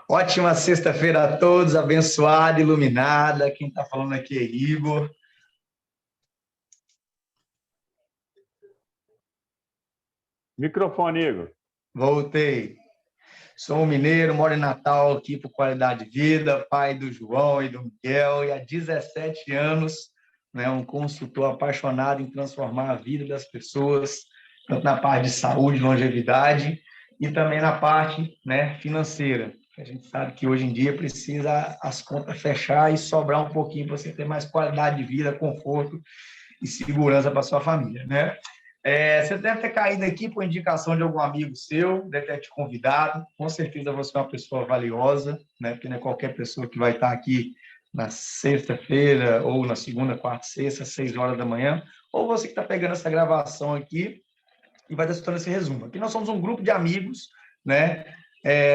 Ótima sexta-feira a todos, abençoada, iluminada. Quem está falando aqui é Igor. Microfone, Igor. Voltei. Sou um mineiro, moro em Natal aqui por qualidade de vida, pai do João e do Miguel, e há 17 anos, né, um consultor apaixonado em transformar a vida das pessoas, tanto na parte de saúde, longevidade, e também na parte, né, financeira. A gente sabe que hoje em dia precisa as contas fechar e sobrar um pouquinho para você ter mais qualidade de vida, conforto e segurança para sua família, né? Você deve ter caído aqui por indicação de algum amigo seu, deve ter te convidado. Com certeza você é uma pessoa valiosa, né? Porque não é qualquer pessoa que vai estar aqui na sexta-feira ou na segunda, quarta, sexta, 6 horas da manhã, ou você que está pegando essa gravação aqui e vai estar escutando esse resumo. Aqui nós somos um grupo de amigos, né?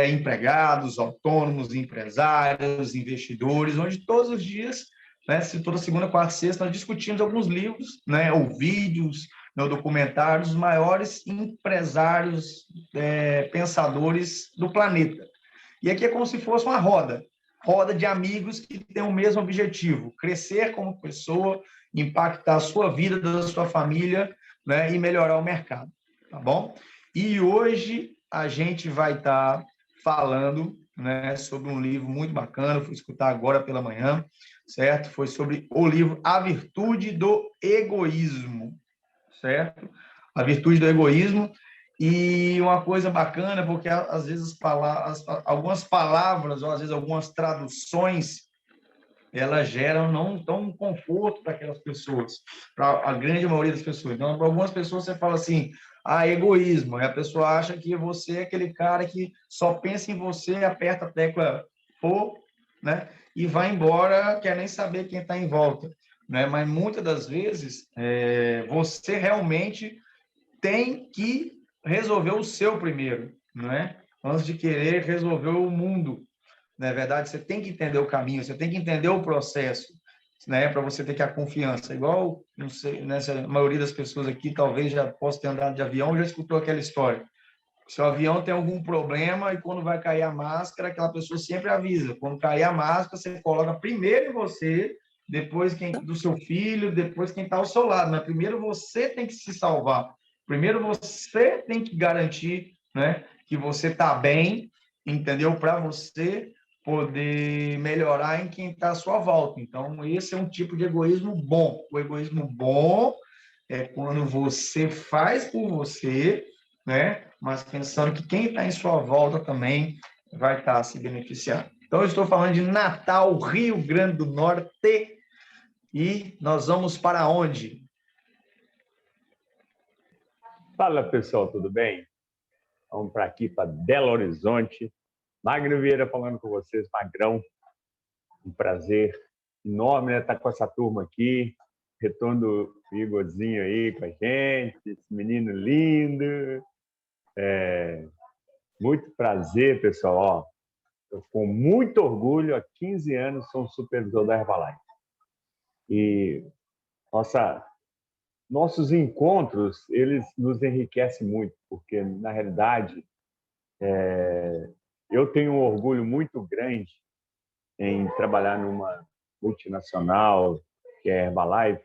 Empregados, autônomos, empresários, investidores, onde todos os dias, né, toda segunda, quarta, sexta, nós discutimos alguns livros, né, ou vídeos, né, ou documentários dos maiores empresários, pensadores do planeta. E aqui é como se fosse uma roda de amigos que têm o mesmo objetivo: crescer como pessoa, impactar a sua vida, da sua família, né, e melhorar o mercado, tá bom? E hoje a gente vai estar falando, né, sobre um livro muito bacana, fui escutar agora pela manhã, certo? Foi sobre o livro A Virtude do Egoísmo, certo? A Virtude do Egoísmo. E uma coisa bacana, porque às vezes algumas palavras, ou às vezes algumas traduções, elas geram não tão conforto para aquelas pessoas, para a grande maioria das pessoas. Então, para algumas pessoas você fala assim, egoísmo, e a pessoa acha que você é aquele cara que só pensa em você, aperta a tecla por, né, e vai embora, quer nem saber quem está em volta, né? Mas muitas das vezes você realmente tem que resolver o seu primeiro, né? Antes de querer resolver o mundo. Na verdade, você tem que entender o caminho, você tem que entender o processo, né, para você ter que a confiança. Igual, não sei, né, a maioria das pessoas aqui talvez já possa ter andado de avião, já escutou aquela história. Se o avião tem algum problema e quando vai cair a máscara, aquela pessoa sempre avisa. Quando cair a máscara, você coloca primeiro em você, depois quem do seu filho, depois quem está ao seu lado. Mas primeiro você tem que se salvar. Primeiro você tem que garantir, né, que você está bem, entendeu? Para você poder melhorar em quem está à sua volta. Então, esse é um tipo de egoísmo bom. O egoísmo bom é quando você faz por você, né? Mas pensando que quem está em sua volta também vai estar se beneficiando. Então, eu estou falando de Natal, Rio Grande do Norte, e nós vamos para onde? Fala, pessoal, tudo bem? Vamos para aqui, para Belo Horizonte. Magno Vieira falando com vocês, Magrão. Um prazer enorme, né, estar com essa turma aqui. Retorno do Igorzinho aí com a gente, esse menino lindo. Muito prazer, pessoal. Ó, eu, com muito orgulho, há 15 anos, sou um supervisor da Herbalife. E nossos encontros, eles nos enriquecem muito, porque, na realidade, eu tenho um orgulho muito grande em trabalhar numa multinacional, que é a Herbalife,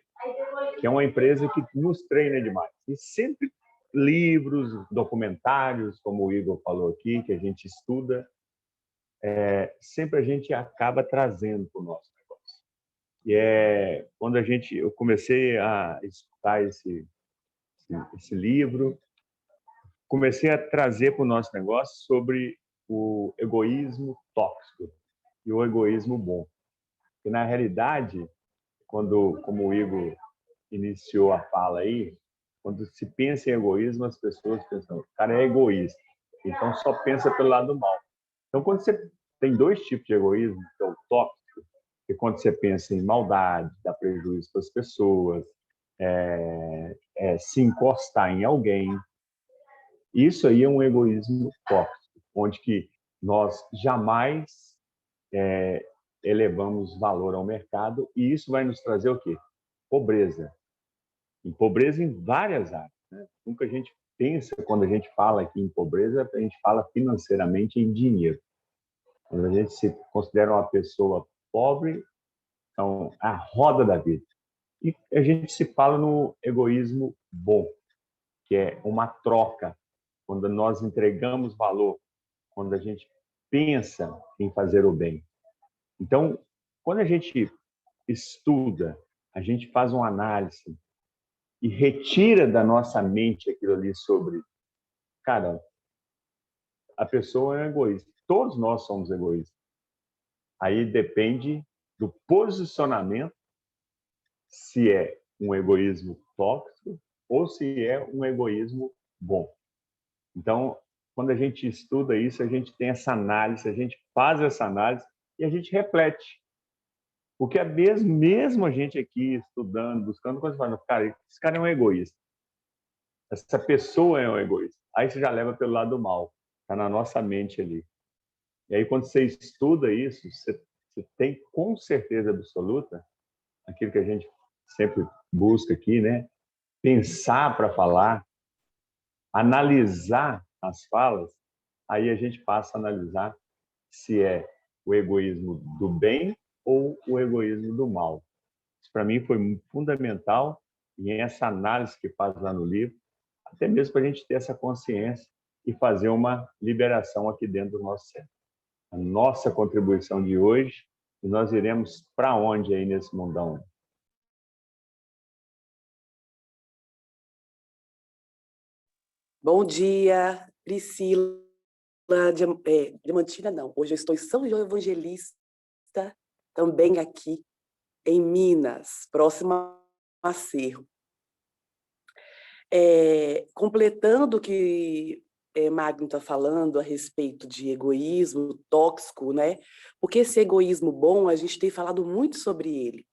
que é uma empresa que nos treina demais. E sempre livros, documentários, como o Igor falou aqui, que a gente estuda, sempre a gente acaba trazendo para o nosso negócio. E quando eu comecei a escutar esse livro, comecei a trazer para o nosso negócio sobre o egoísmo tóxico e o egoísmo bom. E, na realidade, como o Igor iniciou a fala aí, quando se pensa em egoísmo, as pessoas pensam, o cara é egoísta, então só pensa pelo lado mal. Então, quando você tem dois tipos de egoísmo, que é o tóxico, que é quando você pensa em maldade, dá prejuízo para as pessoas, se encostar em alguém, isso aí é um egoísmo tóxico, onde que nós jamais elevamos valor ao mercado e isso vai nos trazer o quê? Pobreza. E pobreza em várias áreas. Né? Nunca a gente pensa, quando a gente fala aqui em pobreza, a gente fala financeiramente em dinheiro. Quando a gente se considera uma pessoa pobre, então, a roda da vida. E a gente se fala no egoísmo bom, que é uma troca, quando nós entregamos valor, quando a gente pensa em fazer o bem. Então, quando a gente estuda, a gente faz uma análise e retira da nossa mente aquilo ali sobre, cara, a pessoa é egoísta. Todos nós somos egoístas. Aí depende do posicionamento, se é um egoísmo tóxico ou se é um egoísmo bom. Então, quando a gente estuda isso, a gente tem essa análise, a gente faz essa análise e a gente reflete. Porque mesmo a gente aqui estudando, buscando coisas, falando, cara, esse cara é um egoísta. Essa pessoa é um egoísta. Aí você já leva pelo lado mal. Está na nossa mente ali. E aí, quando você estuda isso, você tem com certeza absoluta aquilo que a gente sempre busca aqui, né? Pensar para falar, analisar as falas, aí a gente passa a analisar se é o egoísmo do bem ou o egoísmo do mal. Isso, para mim, foi fundamental, e essa análise que faz lá no livro, até mesmo para a gente ter essa consciência e fazer uma liberação aqui dentro do nosso cérebro. A nossa contribuição de hoje, e nós iremos para onde aí nesse mundão? Bom dia, Priscila. Diamantina, não. Hoje eu estou em São João Evangelista, também aqui em Minas, próximo a Cerro. Completando o que Magno está falando a respeito de egoísmo tóxico, né? Porque esse egoísmo bom, a gente tem falado muito sobre ele.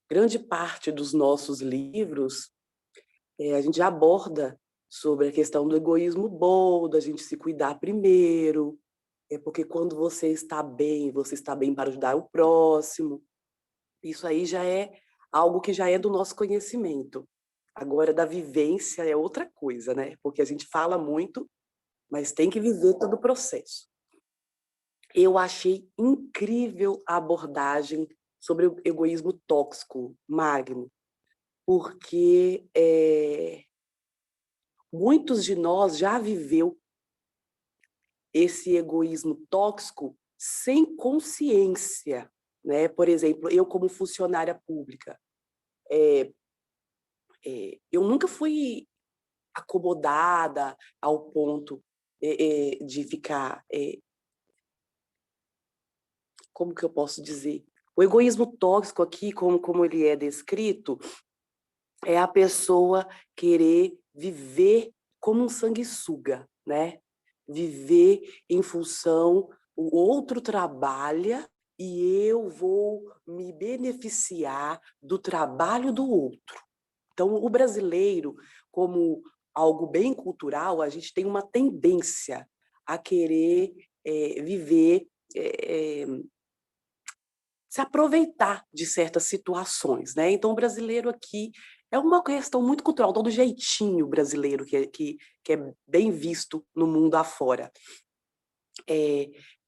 Grande parte dos nossos livros, a gente aborda sobre a questão do egoísmo bom, da gente se cuidar primeiro, porque quando você está bem para ajudar o próximo. Isso aí já é algo que já é do nosso conhecimento. Agora, da vivência é outra coisa, né? Porque a gente fala muito, mas tem que viver todo o processo. Eu achei incrível a abordagem sobre o egoísmo tóxico, Magno, porque muitos de nós já viveu esse egoísmo tóxico sem consciência, né? Por exemplo, eu como funcionária pública, eu nunca fui acomodada ao ponto de ficar, como que eu posso dizer? O egoísmo tóxico aqui, como ele é descrito, é a pessoa querer viver como um sanguessuga, né? Viver em função, o outro trabalha e eu vou me beneficiar do trabalho do outro. Então, o brasileiro, como algo bem cultural, a gente tem uma tendência a querer viver, se aproveitar de certas situações, né? Então, o brasileiro aqui é uma questão muito cultural, todo jeitinho brasileiro que é bem visto no mundo afora.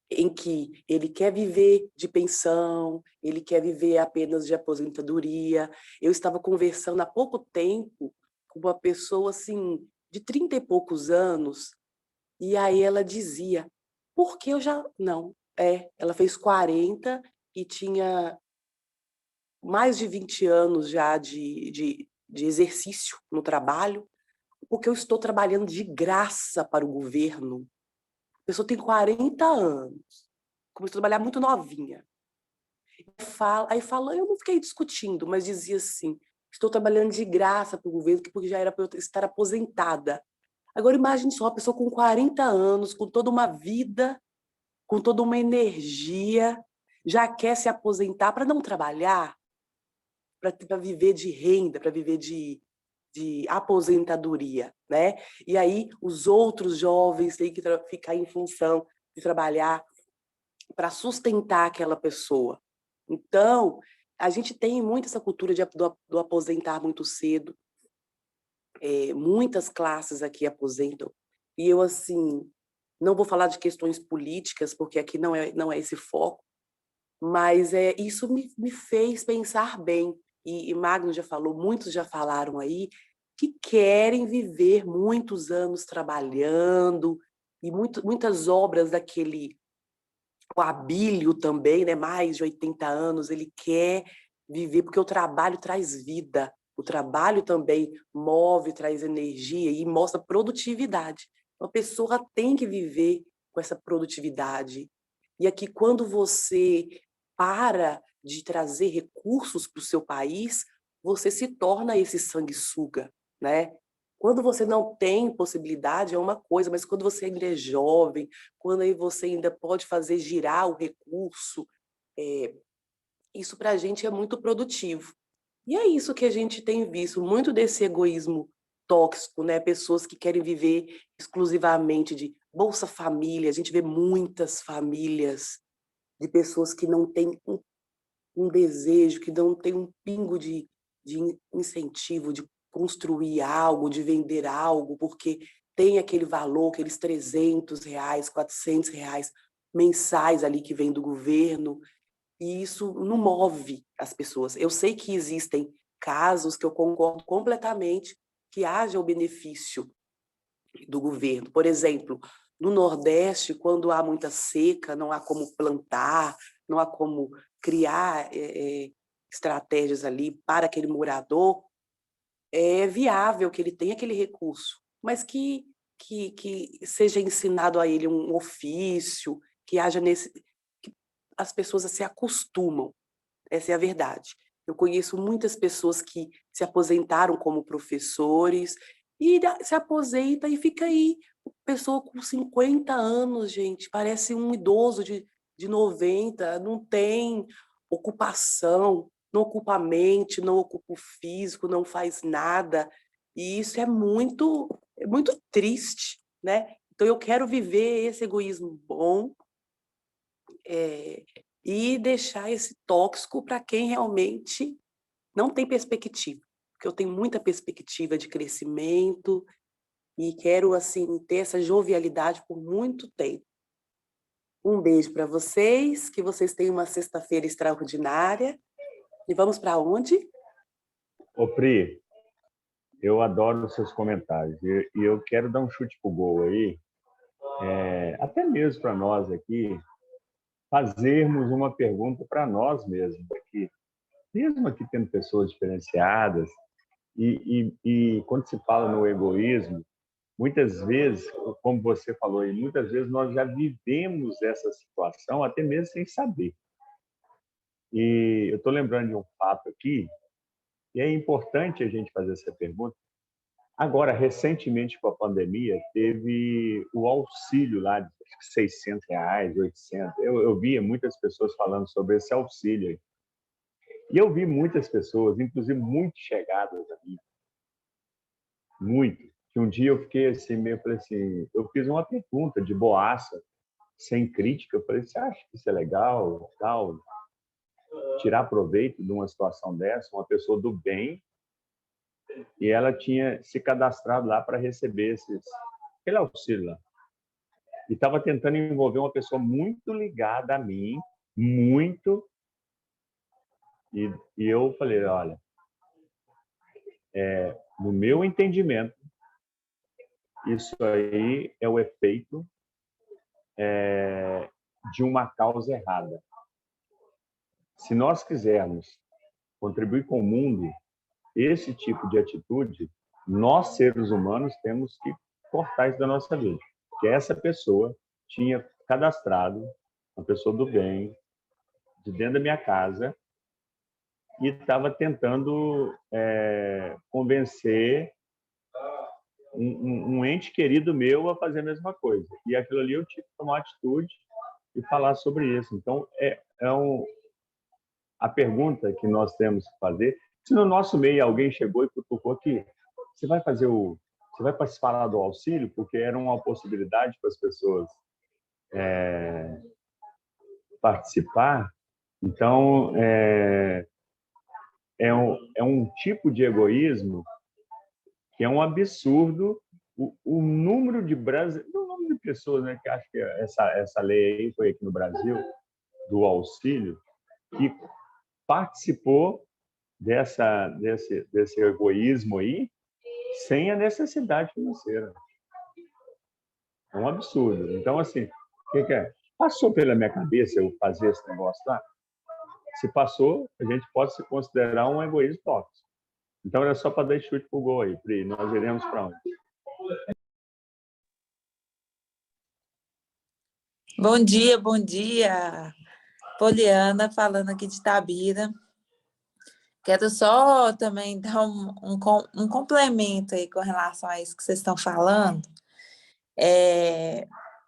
Em que ele quer viver de pensão, ele quer viver apenas de aposentadoria. Eu estava conversando há pouco tempo com uma pessoa assim, de 30 e poucos anos, e aí ela dizia, porque eu já... Não, ela fez 40 e tinha mais de 20 anos já de exercício no trabalho, porque eu estou trabalhando de graça para o governo. A pessoa tem 40 anos, começou a trabalhar muito novinha. Aí falou, eu não fiquei discutindo, mas dizia assim, estou trabalhando de graça para o governo, porque já era para eu estar aposentada. Agora imagine só, uma pessoa com 40 anos, com toda uma vida, com toda uma energia, já quer se aposentar para não trabalhar, para viver de renda, para viver de aposentadoria, né? E aí os outros jovens têm que ficar em função de trabalhar para sustentar aquela pessoa. Então, a gente tem muito essa cultura do aposentar muito cedo. Muitas classes aqui aposentam. E eu, assim, Não vou falar de questões políticas, porque aqui não é esse foco, mas isso me fez pensar bem. E Magno já falou, muitos já falaram aí, que querem viver muitos anos trabalhando, e muitas obras daquele, o Abílio também, né, mais de 80 anos, ele quer viver, porque o trabalho traz vida, o trabalho também move, traz energia e mostra produtividade. Uma pessoa tem que viver com essa produtividade. E aqui, quando você para de trazer recursos para o seu país, você se torna esse sanguessuga, né? Quando você não tem possibilidade é uma coisa, mas quando você ainda é jovem, quando aí você ainda pode fazer girar o recurso, isso para a gente é muito produtivo. E é isso que a gente tem visto, muito desse egoísmo tóxico, né? Pessoas que querem viver exclusivamente de Bolsa Família, a gente vê muitas famílias de pessoas que não têm um desejo, que não têm um pingo de incentivo, de construir algo, de vender algo, porque tem aquele valor, aqueles R$ 300, R$ 400 mensais ali que vem do governo, e isso não move as pessoas. Eu sei que existem casos que eu concordo completamente que haja o benefício do governo. Por exemplo, no Nordeste, quando há muita seca, não há como plantar, não há como criar estratégias ali para aquele morador, é viável que ele tenha aquele recurso, mas que seja ensinado a ele um ofício, que haja que as pessoas se acostumam. Essa é a verdade. Eu conheço muitas pessoas que se aposentaram como professores e se aposenta e fica aí, pessoa com 50 anos, gente, parece um idoso de 90, não tem ocupação, não ocupa a mente, não ocupa o físico, não faz nada. E isso é muito triste, né? Então eu quero viver esse egoísmo bom, e deixar esse tóxico para quem realmente não tem perspectiva. Porque eu tenho muita perspectiva de crescimento e quero, assim, ter essa jovialidade por muito tempo. Um beijo para vocês, que vocês tenham uma sexta-feira extraordinária. E vamos para onde? Ô, Pri, eu adoro os seus comentários e eu quero dar um chute pro gol aí, até mesmo para nós aqui, fazermos uma pergunta para nós mesmos aqui, mesmo aqui tendo pessoas diferenciadas, e quando se fala no egoísmo, muitas vezes, como você falou, e muitas vezes nós já vivemos essa situação até mesmo sem saber. E eu estou lembrando de um fato aqui, e é importante a gente fazer essa pergunta. Agora, recentemente, com a pandemia, teve o auxílio lá de R$ 600, 800. Eu via muitas pessoas falando sobre esse auxílio. E eu vi muitas pessoas, inclusive muito chegadas a mim, muito, que um dia eu fiquei assim, meio, falei assim, eu fiz uma pergunta de boaça, sem crítica, eu falei, você acha que isso é legal, tal, tirar proveito de uma situação dessa, uma pessoa do bem, e ela tinha se cadastrado lá para receber aquele auxílio lá. E estava tentando envolver uma pessoa muito ligada a mim, muito, e eu falei, olha, no meu entendimento, isso aí é o efeito de uma causa errada. Se nós quisermos contribuir com o mundo, esse tipo de atitude, nós, seres humanos, temos que cortar isso da nossa vida. Porque essa pessoa tinha cadastrado, uma pessoa do bem, de dentro da minha casa, e estava tentando convencer um ente querido meu a fazer a mesma coisa. E aquilo ali eu tive que tomar atitude e falar sobre isso. Então, a pergunta que nós temos que fazer, se no nosso meio alguém chegou e cutucou aqui, você vai participar lá do auxílio, porque era uma possibilidade para as pessoas participar. Então, é um tipo de egoísmo que é um absurdo o número de brasileiros, o número de pessoas, né, que acho que essa lei aí foi aqui no Brasil, do auxílio, que participou desse egoísmo aí sem a necessidade financeira. É um absurdo. Então, assim, o que é? Passou pela minha cabeça eu fazer esse negócio lá? Se passou, a gente pode se considerar um egoísmo tóxico. Então, era só para dar chute pro gol aí, Pri. Nós iremos para onde? Bom dia, bom dia. Poliana, falando aqui de Itabira. Quero só também dar um complemento aí com relação a isso que vocês estão falando.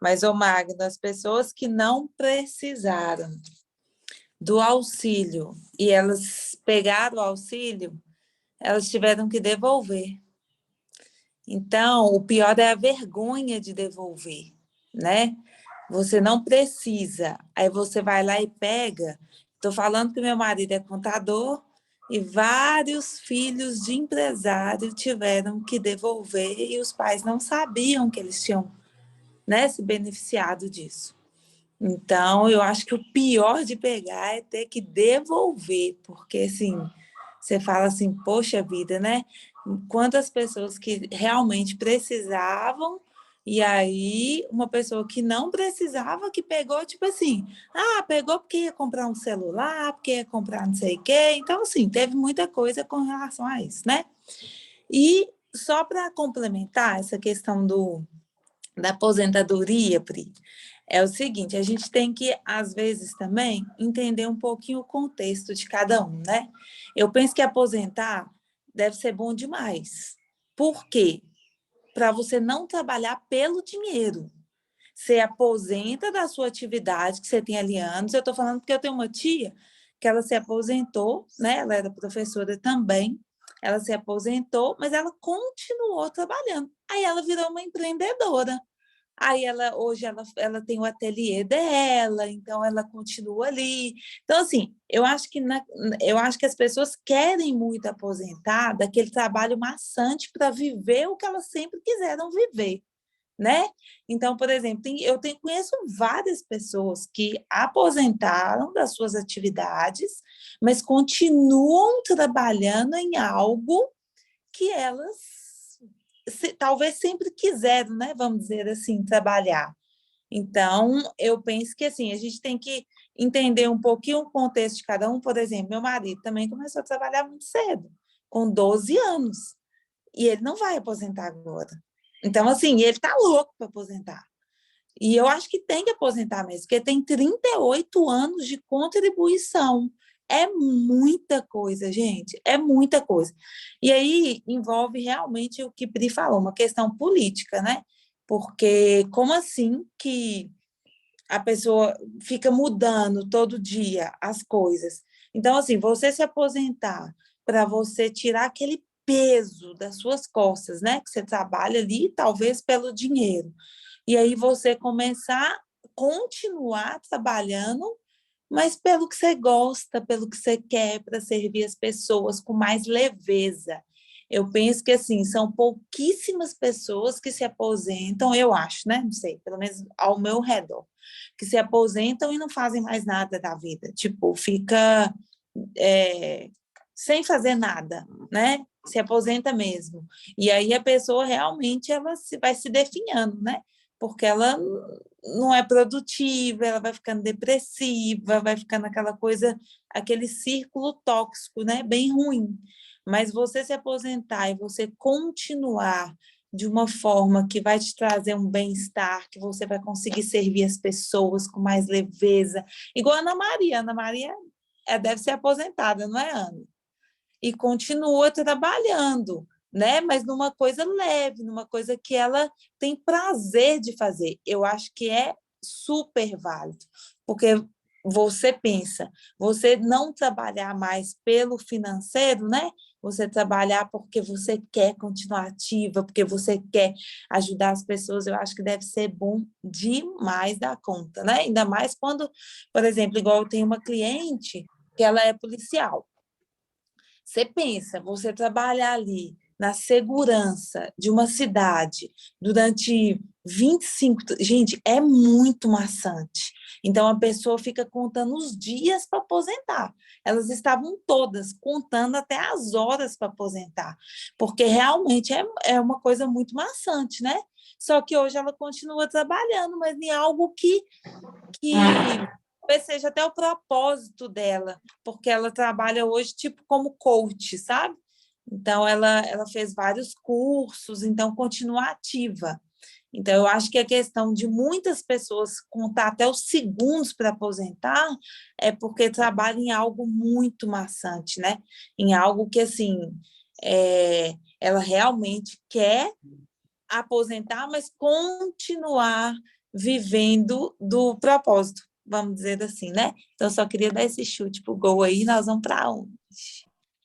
Mas, ô Magno, as pessoas que não precisaram do auxílio e elas pegaram o auxílio, elas tiveram que devolver. Então, o pior é a vergonha de devolver, né? Você não precisa, aí você vai lá e pega. Estou falando que meu marido é contador e vários filhos de empresário tiveram que devolver e os pais não sabiam que eles tinham, né, se beneficiado disso. Então, eu acho que o pior de pegar é ter que devolver, porque assim, você fala assim, poxa vida, né? Quantas pessoas que realmente precisavam, e aí uma pessoa que não precisava, que pegou, tipo assim, pegou porque ia comprar um celular, porque ia comprar não sei o quê. Então, assim, teve muita coisa com relação a isso, né? E só para complementar essa questão da aposentadoria, Pri, é o seguinte, a gente tem que, às vezes, também entender um pouquinho o contexto de cada um, né? Eu penso que aposentar deve ser bom demais. Por quê? Para você não trabalhar pelo dinheiro. Você aposenta da sua atividade que você tem ali anos. Eu estou falando porque eu tenho uma tia que ela se aposentou, né? Ela era professora também. Ela se aposentou, mas ela continuou trabalhando. Aí ela virou uma empreendedora. Aí hoje ela tem o ateliê dela, então ela continua ali. Então, assim, eu acho que as pessoas querem muito aposentar daquele trabalho maçante para viver o que elas sempre quiseram viver, né? Então, por exemplo, conheço várias pessoas que aposentaram das suas atividades, mas continuam trabalhando em algo que elas talvez sempre quiseram, né? Vamos dizer assim, trabalhar. Então, eu penso que assim, a gente tem que entender um pouquinho o contexto de cada um. Por exemplo, meu marido também começou a trabalhar muito cedo, com 12 anos, e ele não vai aposentar agora. Então, assim, ele está louco para aposentar. E eu acho que tem que aposentar mesmo, porque tem 38 anos de contribuição. É muita coisa, gente, é muita coisa. E aí envolve realmente o que Pri falou, uma questão política, né? Porque como assim que a pessoa fica mudando todo dia as coisas? Então, assim, você se aposentar para você tirar aquele peso das suas costas, né? Que você trabalha ali, talvez pelo dinheiro. E aí você começar a continuar trabalhando, mas pelo que você gosta, pelo que você quer, para servir as pessoas com mais leveza. Eu penso que, assim, são pouquíssimas pessoas que se aposentam, eu acho, né? Não sei, pelo menos ao meu redor, que se aposentam e não fazem mais nada da vida. Tipo, fica sem fazer nada, né? Se aposenta mesmo. E aí a pessoa realmente vai se definhando, né? Porque ela não é produtiva, ela vai ficando depressiva, vai ficando aquela coisa, aquele círculo tóxico, né? Bem ruim. Mas você se aposentar e você continuar de uma forma que vai te trazer um bem-estar, que você vai conseguir servir as pessoas com mais leveza, igual a Ana Maria. Ana Maria deve ser aposentada, não é, Ana? E continua trabalhando, né? Mas numa coisa leve, numa coisa que ela tem prazer de fazer. Eu acho que é super válido, porque você pensa, você não trabalhar mais pelo financeiro, né? Você trabalhar porque você quer continuar ativa, porque você quer ajudar as pessoas, eu acho que deve ser bom demais da conta, né? Ainda mais quando, por exemplo, igual eu tenho uma cliente que ela é policial. Você pensa, você trabalhar ali na segurança de uma cidade durante 25... Gente, é muito maçante. Então, a pessoa fica contando os dias para aposentar. Elas estavam todas contando até as horas para aposentar, porque realmente é uma coisa muito maçante, né? Só que hoje ela continua trabalhando, mas em algo que talvez seja até o propósito dela, porque ela trabalha hoje tipo como coach, sabe? Então, ela fez vários cursos, então continua ativa. Então, eu acho que a questão de muitas pessoas contar até os segundos para aposentar é porque trabalham em algo muito maçante, né? Em algo que, assim, ela realmente quer aposentar, mas continuar vivendo do propósito, vamos dizer assim, né? Então, eu só queria dar esse chute pro gol aí, nós vamos para onde?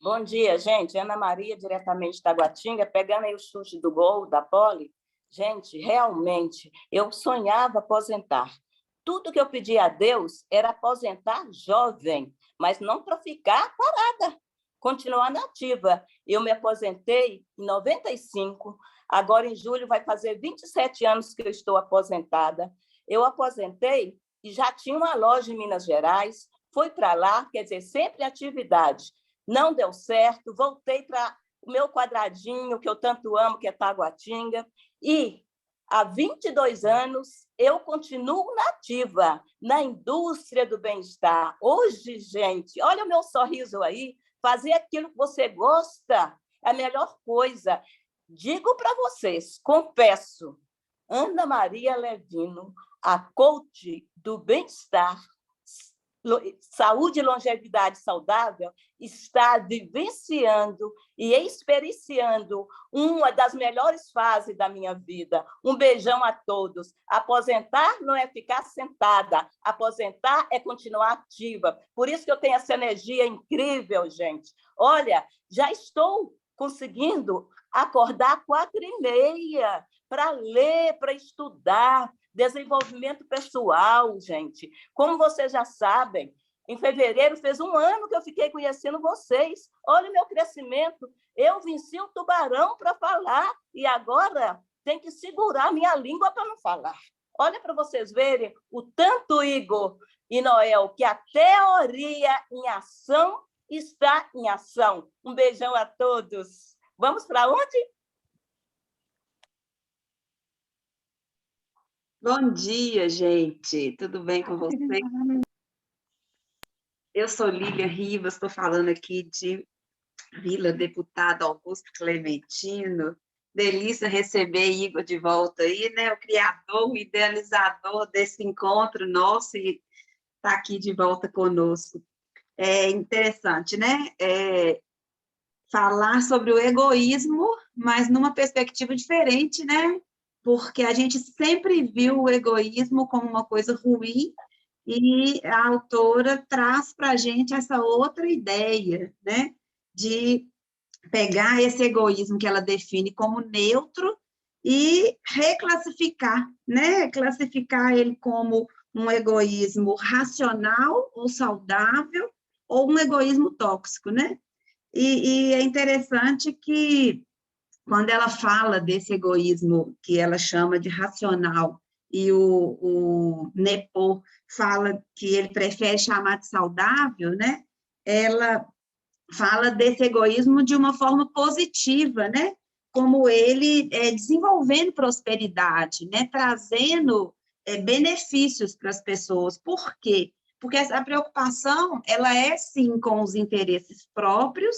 Bom dia, gente. Ana Maria, diretamente de Taguatinga, pegando aí o chute do gol da Poli. Gente, realmente, eu sonhava aposentar. Tudo que eu pedia a Deus era aposentar jovem, mas não para ficar parada, continuar nativa. Eu me aposentei em 95, agora em julho vai fazer 27 anos que eu estou aposentada. Eu aposentei e já tinha uma loja em Minas Gerais, fui para lá, quer dizer, sempre em atividade. Não deu certo, voltei para o meu quadradinho, que eu tanto amo, que é Taguatinga, e há 22 anos eu continuo nativa na indústria do bem-estar. Hoje, gente, olha o meu sorriso aí, fazer aquilo que você gosta é a melhor coisa. Digo para vocês, confesso, Ana Maria Levino, a coach do bem-estar, saúde e longevidade saudável, está vivenciando e experienciando uma das melhores fases da minha vida. Um beijão a todos. Aposentar não é ficar sentada, aposentar é continuar ativa. Por isso que eu tenho essa energia incrível, gente. Olha, já estou conseguindo acordar 4h30 para ler, para estudar, desenvolvimento pessoal, gente. Como vocês já sabem, em fevereiro fez 1 ano que eu fiquei conhecendo vocês. Olha o meu crescimento. Eu venci o tubarão para falar e agora tem que segurar minha língua para não falar. Olha para vocês verem o tanto, Igor e Noel, que a teoria em ação está em ação. Um beijão a todos. Vamos para onde? Bom dia, gente. Tudo bem com vocês? Eu sou Lília Rivas, estou falando aqui de Vila Deputado Augusto Clementino. Delícia receber Igor de volta aí, né? O criador, o idealizador desse encontro nosso e está aqui de volta conosco. É interessante, né? Falar sobre o egoísmo, mas numa perspectiva diferente, né? Porque a gente sempre viu o egoísmo como uma coisa ruim e a autora traz para a gente essa outra ideia, né? De pegar esse egoísmo que ela define como neutro e reclassificar, né? Classificar ele como um egoísmo racional ou saudável ou um egoísmo tóxico, né? E é interessante que quando ela fala desse egoísmo que ela chama de racional e o Nepo fala que ele prefere chamar de saudável, né? Ela fala desse egoísmo de uma forma positiva, né? Como ele desenvolvendo prosperidade, né? Trazendo benefícios para as pessoas. Por quê? Porque a preocupação, ela é, sim, com os interesses próprios,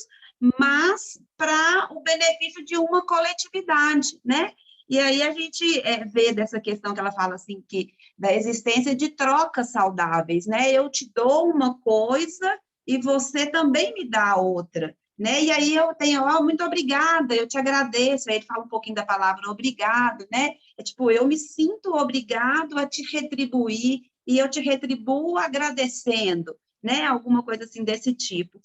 mas para o benefício de uma coletividade, né? E aí a gente vê dessa questão que ela fala assim, que da existência de trocas saudáveis, né? Eu te dou uma coisa e você também me dá outra, né? E aí eu tenho, muito obrigada, eu te agradeço. Aí ele fala um pouquinho da palavra obrigado, né? É tipo, eu me sinto obrigado a te retribuir e eu te retribuo agradecendo, né? Alguma coisa assim desse tipo.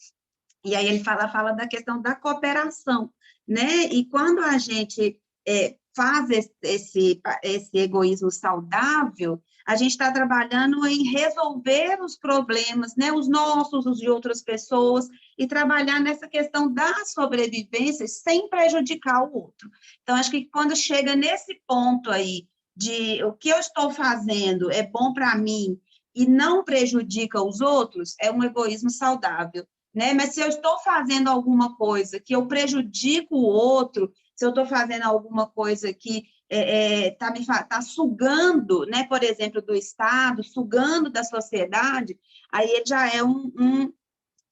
E aí ele fala da questão da cooperação, né? E quando a gente faz esse egoísmo saudável, a gente está trabalhando em resolver os problemas, né? Os nossos, os de outras pessoas, e trabalhar nessa questão da sobrevivência sem prejudicar o outro. Então, acho que quando chega nesse ponto aí, de o que eu estou fazendo é bom para mim e não prejudica os outros, é um egoísmo saudável, né? Mas se eu estou fazendo alguma coisa que eu prejudico o outro, se eu estou fazendo alguma coisa que tá sugando, né, por exemplo, do Estado, sugando da sociedade, aí já é um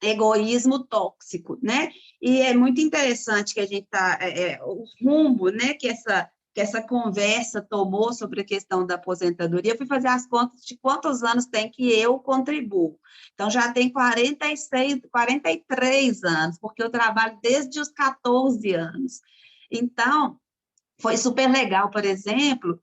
egoísmo tóxico, né? E é muito interessante que a gente o rumbo, né, que essa conversa tomou sobre a questão da aposentadoria. Eu fui fazer as contas de quantos anos tem que eu contribuo. Então, já tem 43 anos, porque eu trabalho desde os 14 anos. Então, foi super legal, por exemplo,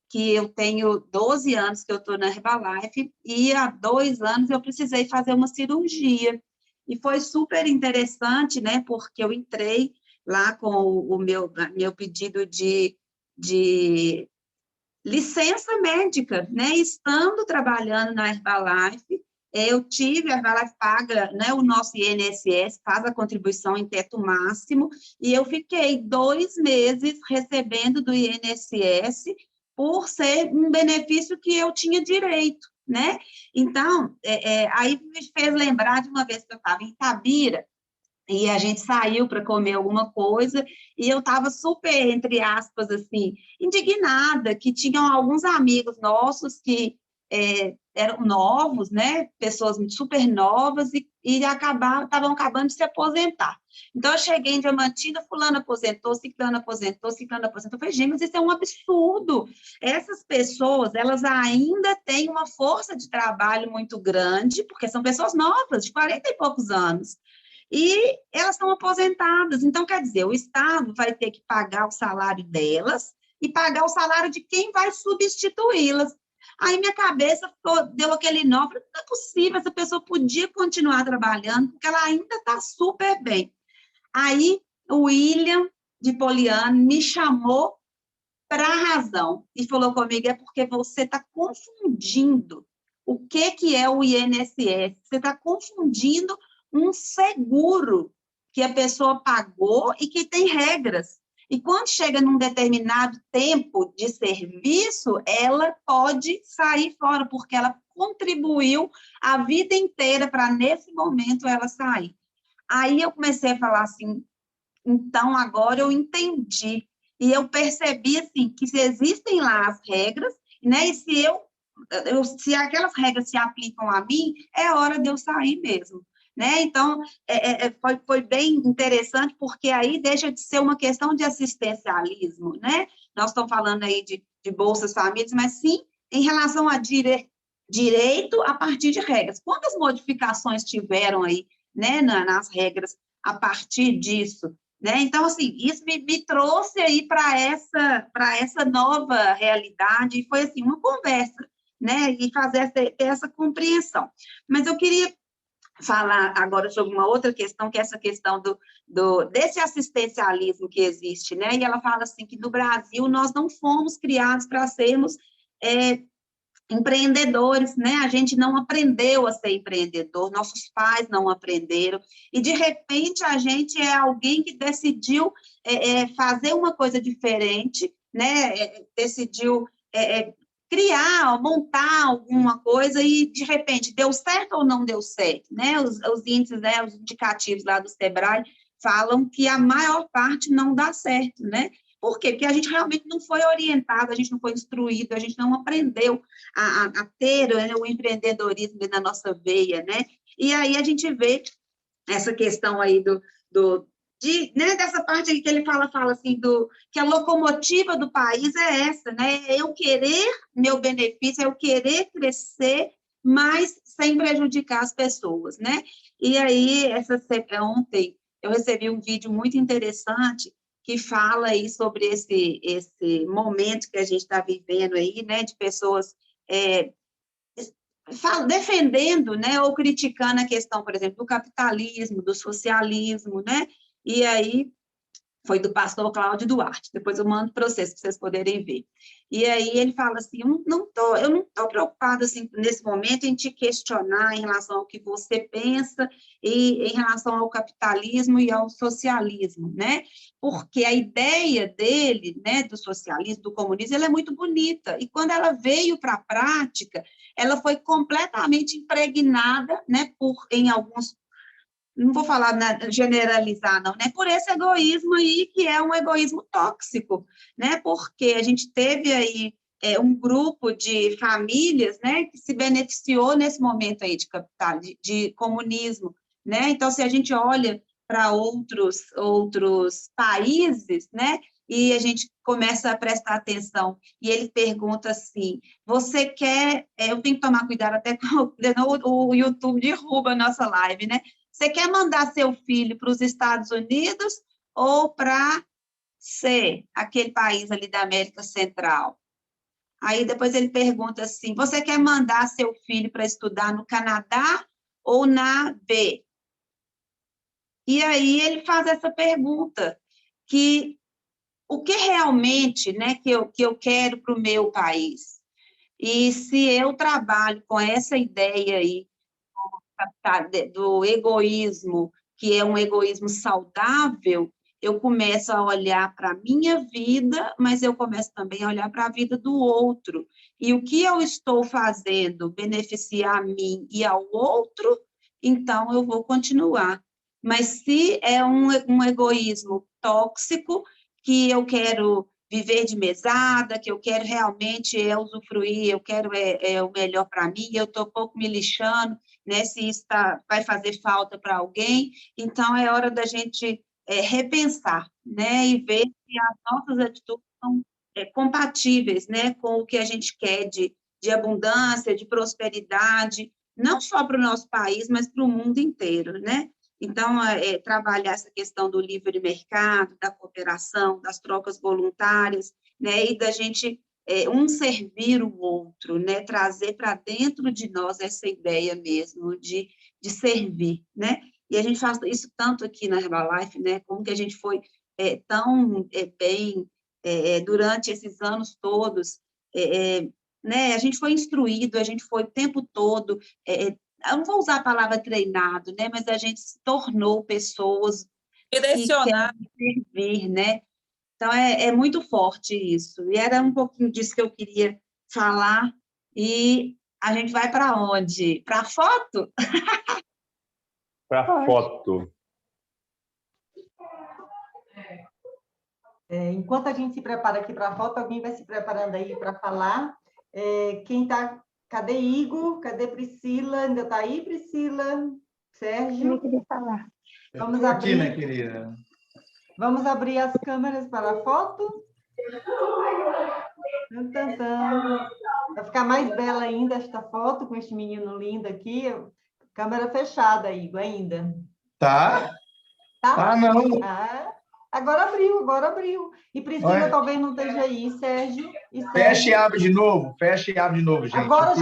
que eu tenho 12 anos que eu estou na Herbalife e há 2 anos eu precisei fazer uma cirurgia. E foi super interessante, né, porque eu entrei lá com o meu pedido de licença médica, né, estando trabalhando na Herbalife, a Herbalife paga, né, o nosso INSS, faz a contribuição em teto máximo, e eu fiquei 2 meses recebendo do INSS por ser um benefício que eu tinha direito, né? Então, aí me fez lembrar de uma vez que eu estava em Itabira, e a gente saiu para comer alguma coisa, e eu estava super, entre aspas, assim, indignada, que tinham alguns amigos nossos que eram novos, né, pessoas super novas, e estavam acabando de se aposentar. Então, eu cheguei em Diamantina, fulano aposentou, ciclano aposentou, ciclano aposentou. Eu falei, gente, mas isso é um absurdo. Essas pessoas, elas ainda têm uma força de trabalho muito grande, porque são pessoas novas, de 40 e poucos anos, e elas estão aposentadas. Então, quer dizer, o Estado vai ter que pagar o salário delas e pagar o salário de quem vai substituí-las. Aí minha cabeça deu aquele nó, falei, não é possível, essa pessoa podia continuar trabalhando, porque ela ainda está super bem. Aí o William de Poliana me chamou para a razão e falou comigo, é porque você está confundindo o que é o INSS, você está confundindo um seguro que a pessoa pagou e que tem regras. E quando chega num determinado tempo de serviço, ela pode sair fora, porque ela contribuiu a vida inteira para, nesse momento, ela sair. Aí eu comecei a falar assim, então agora eu entendi. E eu percebi, assim, que se existem lá as regras, né, e se aquelas regras se aplicam a mim, é hora de eu sair mesmo. Né? Então, foi bem interessante, porque aí deixa de ser uma questão de assistencialismo, né? Nós estamos falando aí de bolsas famílias, mas sim em relação a direito a partir de regras. Quantas modificações tiveram aí, né, nas regras a partir disso? Né? Então, assim, isso me trouxe aí para essa nova realidade, e foi assim, uma conversa, né? E ter essa compreensão. Mas eu queria falar agora sobre uma outra questão, que é essa questão desse assistencialismo que existe, né? E ela fala assim, que no Brasil nós não fomos criados para sermos empreendedores, né? A gente não aprendeu a ser empreendedor, nossos pais não aprenderam, e de repente a gente é alguém que decidiu fazer uma coisa diferente, né? Decidiu criar, montar alguma coisa e, de repente, deu certo ou não deu certo, né? Os índices, né, os indicativos lá do Sebrae falam que a maior parte não dá certo, né? Por quê? Porque a gente realmente não foi orientado, a gente não foi instruído, a gente não aprendeu a ter, né, o empreendedorismo na nossa veia, né? E aí a gente vê essa questão aí né, dessa parte aí que ele fala assim, que a locomotiva do país é essa, né? Eu querer meu benefício, eu querer crescer, mas sem prejudicar as pessoas, né? E aí, ontem, eu recebi um vídeo muito interessante que fala aí sobre esse momento que a gente está vivendo aí, né? De pessoas defendendo, né, ou criticando a questão, por exemplo, do capitalismo, do socialismo, né? E aí Foi do pastor Cláudio Duarte, depois eu mando para vocês poderem ver. E aí ele fala assim, eu não estou preocupado assim, nesse momento em te questionar em relação ao que você pensa e em relação ao capitalismo e ao socialismo, né? Porque a ideia dele, né, do socialismo, do comunismo, ela é muito bonita, e quando ela veio para a prática, ela foi completamente impregnada, né, em alguns, não vou falar, né, generalizar, não, né, por esse egoísmo aí, que é um egoísmo tóxico, né, porque a gente teve aí um grupo de famílias, né, que se beneficiou nesse momento aí de capital, de comunismo, né, então, se a gente olha para outros países, né, e a gente começa a prestar atenção, e ele pergunta assim, você quer, eu tenho que tomar cuidado até com o YouTube derruba a nossa live, né, você quer mandar seu filho para os Estados Unidos ou para aquele país ali da América Central? Aí depois ele pergunta assim, você quer mandar seu filho para estudar no Canadá ou na B? E aí ele faz essa pergunta, que o que realmente, né, que eu quero para o meu país? E se eu trabalho com essa ideia aí, do egoísmo, que é um egoísmo saudável, eu começo a olhar para a minha vida, mas eu começo também a olhar para a vida do outro. E o que eu estou fazendo beneficiar a mim e ao outro, então eu vou continuar. Mas se é um egoísmo tóxico, que eu quero viver de mesada, que eu quero realmente usufruir, eu quero o melhor para mim, eu estou pouco me lixando, né, se isso vai fazer falta para alguém, então é hora da gente repensar, né, e ver se as nossas atitudes são compatíveis, né, com o que a gente quer de abundância, de prosperidade, não só para o nosso país, mas para o mundo inteiro, né? Então, trabalhar essa questão do livre mercado, da cooperação, das trocas voluntárias, né, e da gente um servir o outro, né, trazer para dentro de nós essa ideia mesmo de servir, né? E a gente faz isso tanto aqui na Herbalife, né, como que a gente foi tão bem durante esses anos todos, né, a gente foi instruído, a gente foi o tempo todo, eu não vou usar a palavra treinado, né, mas a gente se tornou pessoas que querem servir, né? Então, é muito forte isso. E era um pouquinho disso que eu queria falar. E a gente vai para onde? Para a foto? Para a foto. Enquanto a gente se prepara aqui para a foto, alguém vai se preparando aí para falar. Quem está... Cadê Igor? Cadê Priscila? Ainda está aí, Priscila? Sérgio? Eu queria falar. Vamos abrir... aqui, minha querida. Vamos abrir as câmeras para a foto. Vai ficar mais bela ainda esta foto, com este menino lindo aqui. Câmera fechada, Igor, ainda. Tá? Tá? Ah, não. Agora abriu. E Priscila Olha. Talvez não esteja aí, Sérgio. Fecha e abre de novo, gente. Agora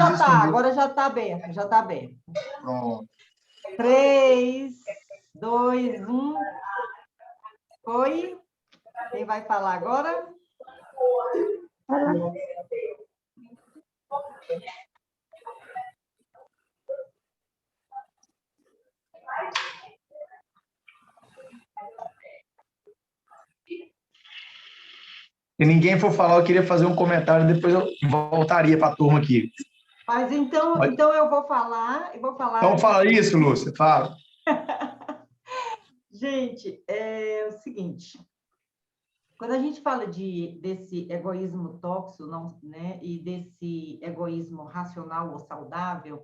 já está aberto, Pronto. 3, 2, 1. Foi. Quem vai falar agora? Se ninguém for falar, eu queria fazer um comentário, depois eu voltaria para a turma aqui. Mas então eu vou falar. Então fala isso, Lúcia, fala. Gente, é o seguinte, quando a gente fala desse egoísmo tóxico, né, e desse egoísmo racional ou saudável,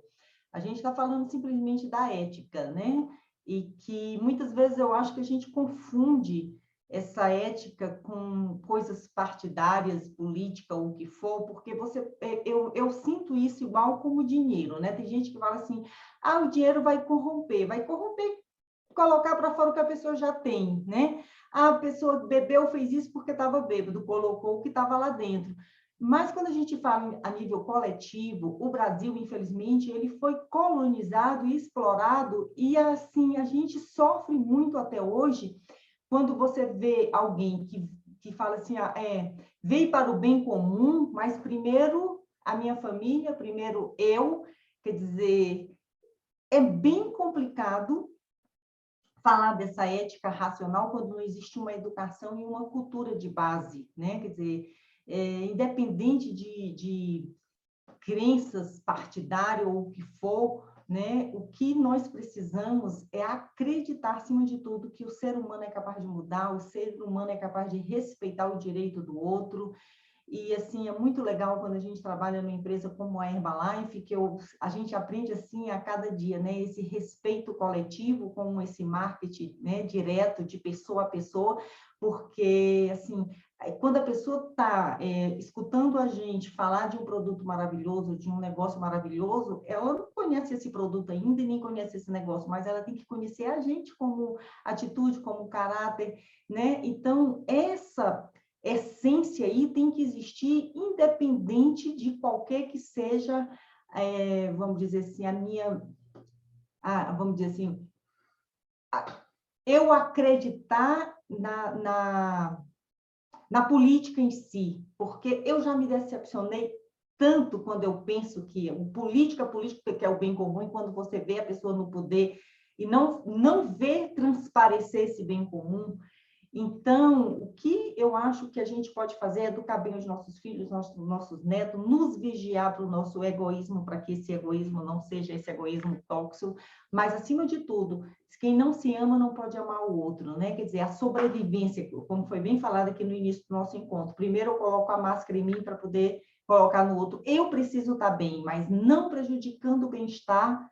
a gente está falando simplesmente da ética, né? E que muitas vezes eu acho que a gente confunde essa ética com coisas partidárias, política ou o que for, porque eu sinto isso igual como dinheiro, né? Tem gente que fala assim, o dinheiro vai corromper, colocar para fora o que a pessoa já tem, né? A pessoa bebeu, fez isso porque estava bêbado, colocou o que estava lá dentro. Mas quando a gente fala a nível coletivo, o Brasil, infelizmente, ele foi colonizado e explorado, e assim, a gente sofre muito até hoje quando você vê alguém que fala assim, veio para o bem comum, mas primeiro a minha família, primeiro eu, quer dizer, é bem complicado falar dessa ética racional quando não existe uma educação e uma cultura de base, né? Quer dizer, independente de crenças partidárias ou o que for, né? O que nós precisamos é acreditar, acima de tudo, que o ser humano é capaz de mudar, o ser humano é capaz de respeitar o direito do outro. E, assim, é muito legal quando a gente trabalha numa empresa como a Herbalife, que a gente aprende, assim, a cada dia, né? Esse respeito coletivo com esse marketing, né? Direto, de pessoa a pessoa, porque, assim, quando a pessoa está escutando a gente falar de um produto maravilhoso, de um negócio maravilhoso, ela não conhece esse produto ainda e nem conhece esse negócio, mas ela tem que conhecer a gente como atitude, como caráter, né? Então, essa essência aí tem que existir independente de qualquer que seja, vamos dizer assim, vamos dizer assim, eu acreditar na política em si, porque eu já me decepcionei tanto quando eu penso que política que é o bem comum, e quando você vê a pessoa no poder e não vê transparecer esse bem comum. Então, o que eu acho que a gente pode fazer é educar bem os nossos filhos, nossos netos, nos vigiar para o nosso egoísmo, para que esse egoísmo não seja esse egoísmo tóxico, mas, acima de tudo, quem não se ama não pode amar o outro, né? Quer dizer, a sobrevivência, como foi bem falado aqui no início do nosso encontro. Primeiro eu coloco a máscara em mim para poder colocar no outro. Eu preciso estar bem, mas não prejudicando o bem-estar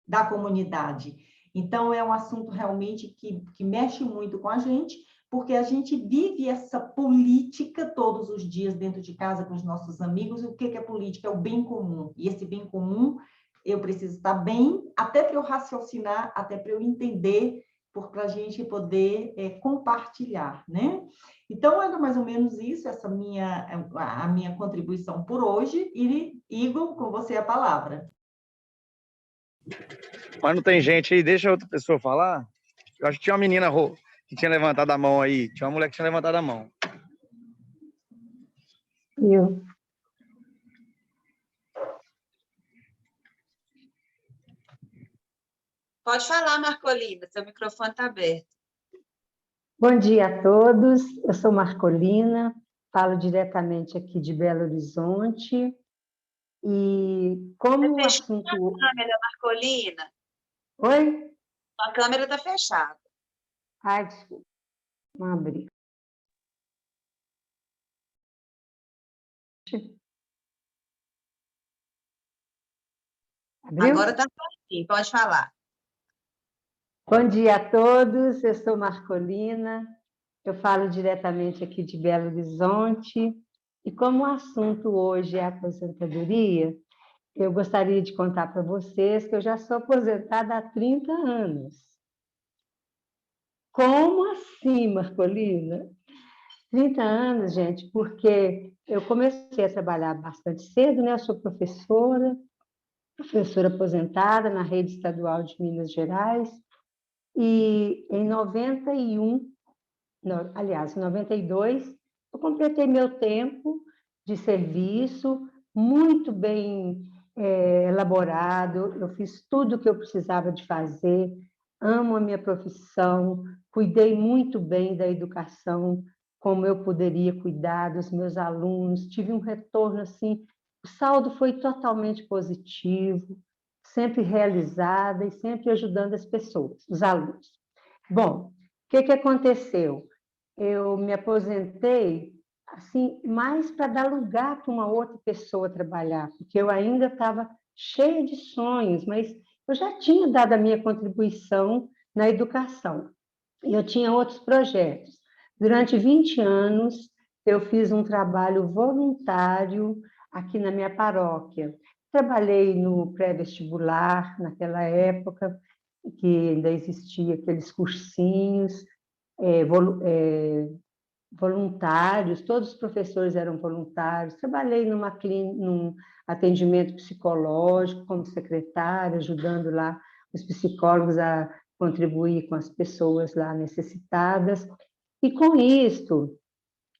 da comunidade. Então, é um assunto realmente que mexe muito com a gente, porque a gente vive essa política todos os dias dentro de casa com os nossos amigos. E o que é política? É o bem comum. E esse bem comum, eu preciso estar bem, até para eu raciocinar, até para eu entender, para a gente poder compartilhar, né? Então, é mais ou menos isso, a minha contribuição por hoje. E, Igor, com você a palavra. Mas não tem gente aí, deixa outra pessoa falar. Eu acho que tinha uma menina que tinha levantado a mão aí. Tinha uma mulher que tinha levantado a mão. Eu. Pode falar, Marcolina, seu microfone está aberto. Bom dia a todos, eu sou Marcolina, falo diretamente aqui de Belo Horizonte. E como o assunto... a câmera, Marcolina? Oi? A câmera está fechada. Ai, desculpa. Vamos abrir. Abriu? Agora está certinho, pode falar. Bom dia a todos, eu sou Marcolina, eu falo diretamente aqui de Belo Horizonte, e como o assunto hoje é a aposentadoria, eu gostaria de contar para vocês que eu já sou aposentada há 30 anos. Como assim, Marcolina? 30 anos, gente, porque eu comecei a trabalhar bastante cedo, né? Eu sou professora aposentada na rede estadual de Minas Gerais, e em 91, aliás, em 92, eu completei meu tempo de serviço, muito bem elaborado, eu fiz tudo o que eu precisava de fazer, amo a minha profissão, cuidei muito bem da educação, como eu poderia cuidar dos meus alunos, tive um retorno assim, o saldo foi totalmente positivo, sempre realizada e sempre ajudando as pessoas, os alunos. Bom, o que aconteceu? Eu me aposentei assim, mais para dar lugar para uma outra pessoa trabalhar, porque eu ainda estava cheia de sonhos, mas eu já tinha dado a minha contribuição na educação. E eu tinha outros projetos. Durante 20 anos, eu fiz um trabalho voluntário aqui na minha paróquia. Trabalhei no pré-vestibular, naquela época, que ainda existia aqueles cursinhos, voluntários, todos os professores eram voluntários. Trabalhei num atendimento psicológico como secretária, ajudando lá os psicólogos a contribuir com as pessoas lá necessitadas. E com isso,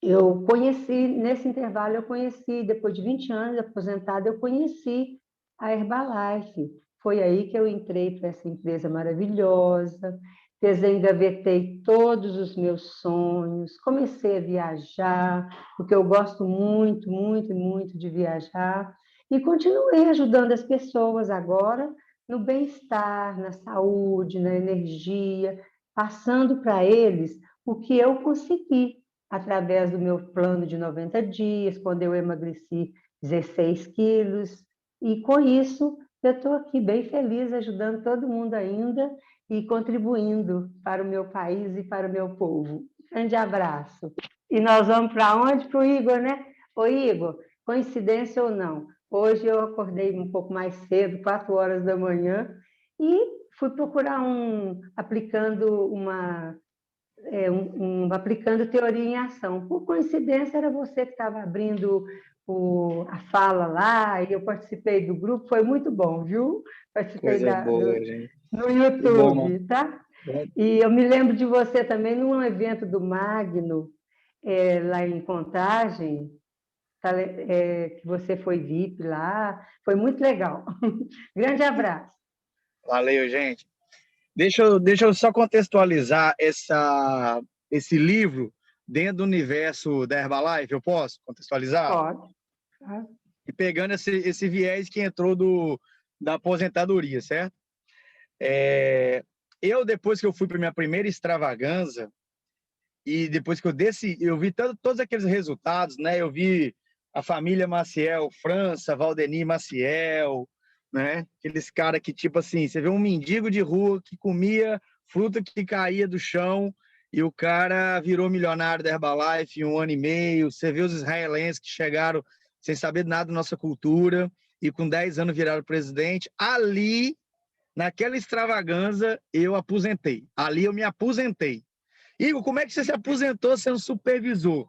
eu conheci, nesse intervalo, eu conheci, depois de 20 anos aposentada, eu conheci a Herbalife. Foi aí que eu entrei para essa empresa maravilhosa, desengavetei todos os meus sonhos, comecei a viajar, porque eu gosto muito, muito, muito de viajar, e continuei ajudando as pessoas agora no bem-estar, na saúde, na energia, passando para eles o que eu consegui através do meu plano de 90 dias, quando eu emagreci 16 quilos, e com isso eu estou aqui bem feliz, ajudando todo mundo ainda e contribuindo para o meu país e para o meu povo. Grande abraço. E nós vamos para onde? Para o Igor, né? Ô Igor, coincidência ou não, hoje eu acordei um pouco mais cedo, 4 horas da manhã, e fui procurar aplicando teoria em ação. Por coincidência, era você que estava abrindo a fala lá, e eu participei do grupo, foi muito bom, viu? Participei Coisa boa, gente. no Que bom, não? YouTube, tá? E eu me lembro de você também num evento do Magno, lá em Contagem, que você foi VIP lá, foi muito legal. Grande abraço. Valeu, gente. Deixa eu só contextualizar esse livro dentro do universo da Herbalife, eu posso contextualizar? Pode. Tá? E pegando esse viés que entrou da aposentadoria, certo? Depois que eu fui para minha primeira extravaganza, e depois que eu vi todos aqueles resultados, né? Eu vi a família Maciel, França, Valdemir Maciel, né? Aqueles caras que, tipo assim, você vê um mendigo de rua que comia fruta que caía do chão e o cara virou milionário da Herbalife em 1 ano e meio. Você vê os israelenses que chegaram sem saber nada da nossa cultura e com 10 anos viraram presidente. Ali, naquela extravaganza, eu aposentei. Ali eu me aposentei. Igor, como é que você se aposentou sendo supervisor?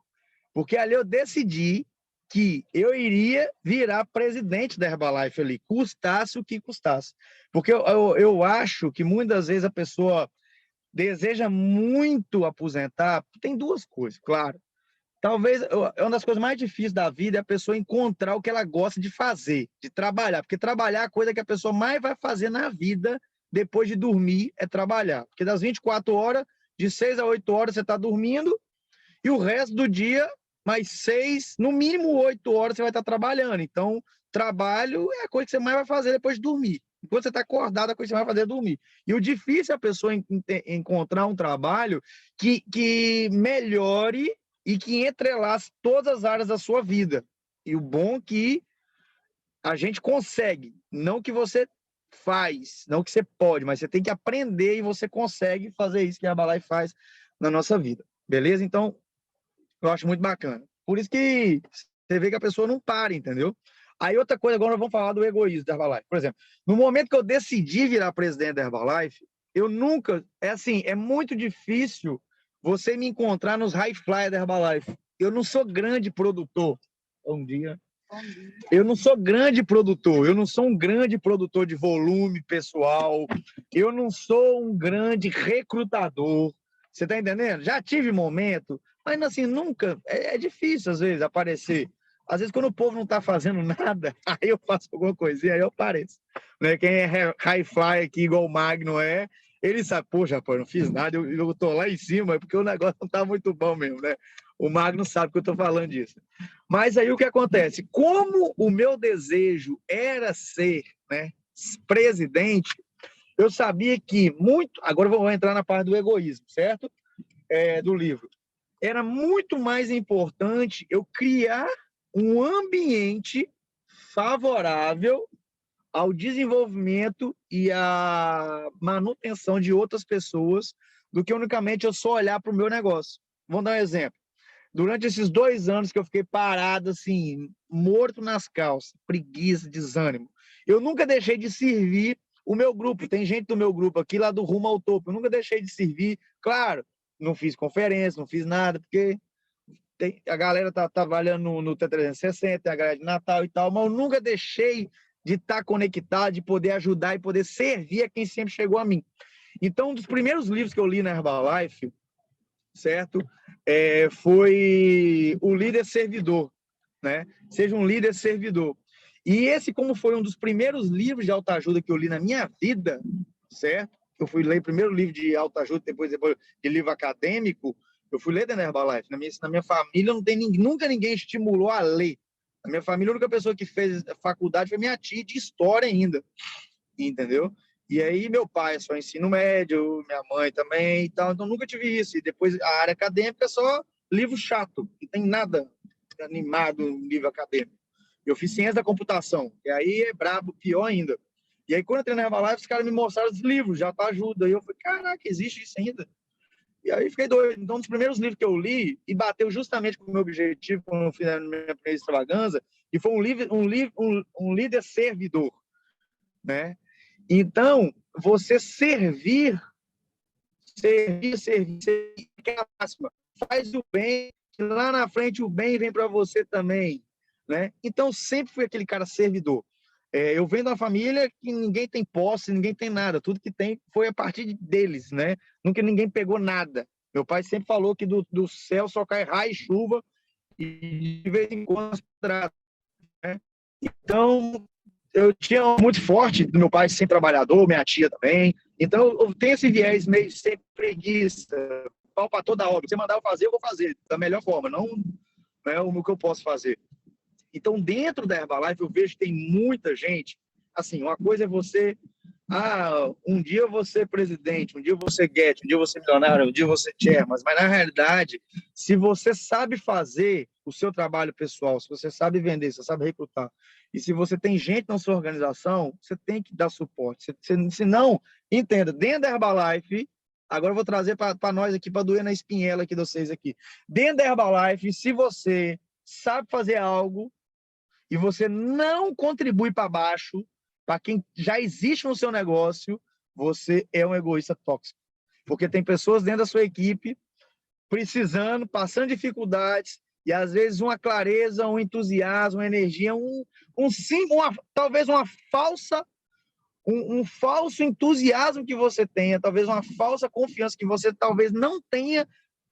Porque ali eu decidi que eu iria virar presidente da Herbalife ali, custasse o que custasse. Porque eu acho que muitas vezes a pessoa deseja muito aposentar. Tem duas coisas, claro. Talvez uma das coisas mais difíceis da vida é a pessoa encontrar o que ela gosta de fazer, de trabalhar. Porque trabalhar é a coisa que a pessoa mais vai fazer na vida depois de dormir, é trabalhar. Porque das 24 horas, de 6 a 8 horas você está dormindo e o resto do dia, mais 6, no mínimo 8 horas você vai estar trabalhando. Então, trabalho é a coisa que você mais vai fazer depois de dormir. Enquanto você está acordado, a coisa que você vai fazer é dormir. E o difícil é a pessoa encontrar um trabalho que melhore e que entrelace todas as áreas da sua vida. E o bom é que a gente consegue, não que você faz, não que você pode, mas você tem que aprender e você consegue fazer isso que a Herbalife faz na nossa vida. Beleza? Então, eu acho muito bacana. Por isso que você vê que a pessoa não para, entendeu? Aí outra coisa, agora nós vamos falar do egoísmo da Herbalife. Por exemplo, no momento que eu decidi virar presidente da Herbalife, eu nunca... é muito difícil você me encontrar nos high flyers da Herbalife. Eu não sou grande produtor. Bom dia. Eu não sou grande produtor, eu não sou um grande produtor de volume pessoal, eu não sou um grande recrutador, você tá entendendo? Já tive momento, mas assim, nunca, é difícil às vezes aparecer. Às vezes quando o povo não tá fazendo nada, aí eu faço alguma coisinha, aí eu apareço. Né? Quem é high fly aqui, igual o Magno ele sabe, poxa, rapaz, não fiz nada, eu tô lá em cima, é porque o negócio não tá muito bom mesmo, né? O Magno sabe que eu tô falando disso. Mas aí o que acontece? Como o meu desejo era ser, né, presidente, eu sabia que muito... Agora eu vou entrar na parte do egoísmo, certo? Do livro. Era muito mais importante eu criar um ambiente favorável ao desenvolvimento e à manutenção de outras pessoas do que unicamente eu só olhar para o meu negócio. Vamos dar um exemplo. Durante esses 2 anos que eu fiquei parado, assim, morto nas calças, preguiça, desânimo, eu nunca deixei de servir o meu grupo. Tem gente do meu grupo aqui, lá do Rumo ao Topo. Eu nunca deixei de servir. Claro, não fiz conferência, não fiz nada, porque a galera tá trabalhando no T360, tem a galera de Natal e tal, mas eu nunca deixei de estar conectado, de poder ajudar e poder servir a quem sempre chegou a mim. Então, um dos primeiros livros que eu li na Herbalife, certo? Foi O Líder Servidor, né? Seja um líder servidor. E esse, como foi um dos primeiros livros de autoajuda que eu li na minha vida, certo? Eu fui ler o primeiro livro de autoajuda, depois de livro acadêmico, eu fui ler da Herbalife. Na minha família não tem nunca ninguém estimulou a ler. Na minha família, a única pessoa que fez faculdade foi minha tia, de história ainda, entendeu? E aí meu pai é só ensino médio, minha mãe também e tal, então nunca tive isso. E depois a área acadêmica é só livro chato, não tem nada animado no livro acadêmico. Eu fiz ciência da computação, e aí é brabo, pior ainda. E aí quando eu entrei na Herbalife, os caras me mostraram os livros, já tá ajuda. E eu falei, caraca, existe isso ainda? E aí fiquei doido. Então, um dos primeiros livros que eu li, e bateu justamente com o meu objetivo quando eu fiz a minha primeira extravaganza, e foi um líder servidor, né? Então, você servir, que é a máxima. Faz o bem, e lá na frente o bem vem para você também, né? Então, sempre fui aquele cara servidor. Eu venho de uma família que ninguém tem posse, ninguém tem nada. Tudo que tem foi a partir deles, né? Nunca ninguém pegou nada. Meu pai sempre falou que do céu só cai raio e chuva e de vez em quando, né? Então, eu tinha muito forte do meu pai ser trabalhador, minha tia também. Então, eu tenho esse viés meio sem preguiça, pau para toda obra. Se você mandar eu fazer, eu vou fazer da melhor forma, não é o que eu posso fazer. Então, dentro da Herbalife, eu vejo que tem muita gente. Assim, uma coisa é você... um dia eu vou ser presidente, um dia eu vou ser Guedes, um dia eu vou ser milionário, um dia eu vou ser chairman. Mas, na realidade, se você sabe fazer o seu trabalho pessoal, se você sabe vender, se você sabe recrutar, e se você tem gente na sua organização, você tem que dar suporte. Se não, entenda, dentro da Herbalife, agora eu vou trazer para nós aqui, para doer na espinhela aqui de vocês aqui. Dentro da Herbalife, se você sabe fazer algo e você não contribui para baixo, para quem já existe no seu negócio, você é um egoísta tóxico. Porque tem pessoas dentro da sua equipe precisando, passando dificuldades, e às vezes uma clareza, um entusiasmo, uma energia, talvez uma falsa, um falso entusiasmo que você tenha, talvez uma falsa confiança que você talvez não tenha,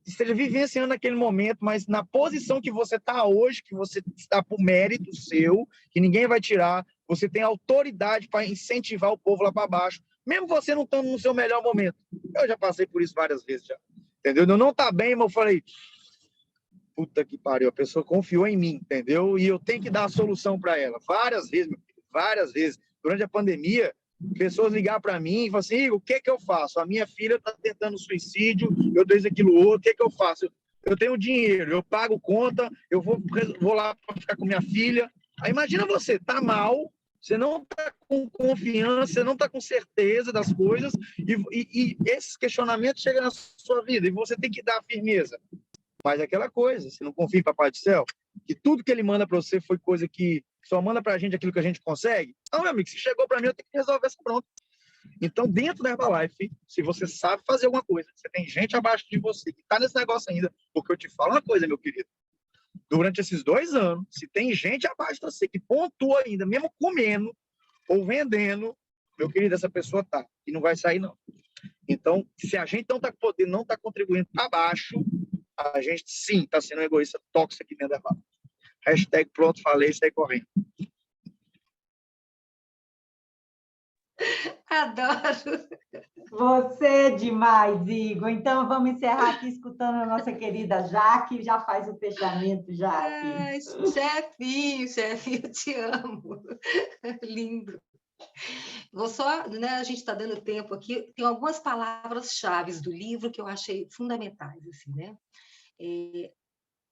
esteja vivenciando naquele momento, mas na posição que você está hoje, que você está por mérito seu, que ninguém vai tirar, você tem autoridade para incentivar o povo lá para baixo, mesmo você não estando no seu melhor momento. Eu já passei por isso várias vezes já, entendeu? Eu não tá bem, mas eu falei, puta que pariu, a pessoa confiou em mim, entendeu? E eu tenho que dar a solução para ela. Várias vezes, meu filho, várias vezes. Durante a pandemia, pessoas ligaram para mim e falaram assim, o que eu faço? A minha filha está tentando suicídio, eu dou isso, aquilo, outro, o que eu faço? Eu tenho dinheiro, eu pago conta, eu vou lá para ficar com minha filha. Aí imagina você, tá mal, você não está com confiança, você não está com certeza das coisas, e esses questionamentos chegam na sua vida, e você tem que dar firmeza. Mas aquela coisa, você não confia em Papai do Céu, que tudo que ele manda para você foi coisa que só manda para a gente aquilo que a gente consegue. Não, meu amigo, se chegou para mim, eu tenho que resolver essa bronca. Então, dentro da Herbalife, se você sabe fazer alguma coisa, você tem gente abaixo de você que está nesse negócio ainda, porque eu te falo uma coisa, meu querido, durante esses 2 anos, se tem gente abaixo de você que pontua ainda, mesmo comendo ou vendendo, meu querido, essa pessoa tá e não vai sair, não. Então, se a gente não está podendo, não está contribuindo para baixo, a gente sim está sendo um egoísta tóxico aqui dentro da Herbalife. Hashtag pronto, falei, sai correndo. Adoro. Você é demais, Igor. Então, vamos encerrar aqui escutando a nossa querida Jaque. Já faz o fechamento, Jaque. Ai, chefinho, eu te amo. Lindo. Vou só, né, a gente está dando tempo aqui, tem algumas palavras-chave do livro que eu achei fundamentais, assim, né?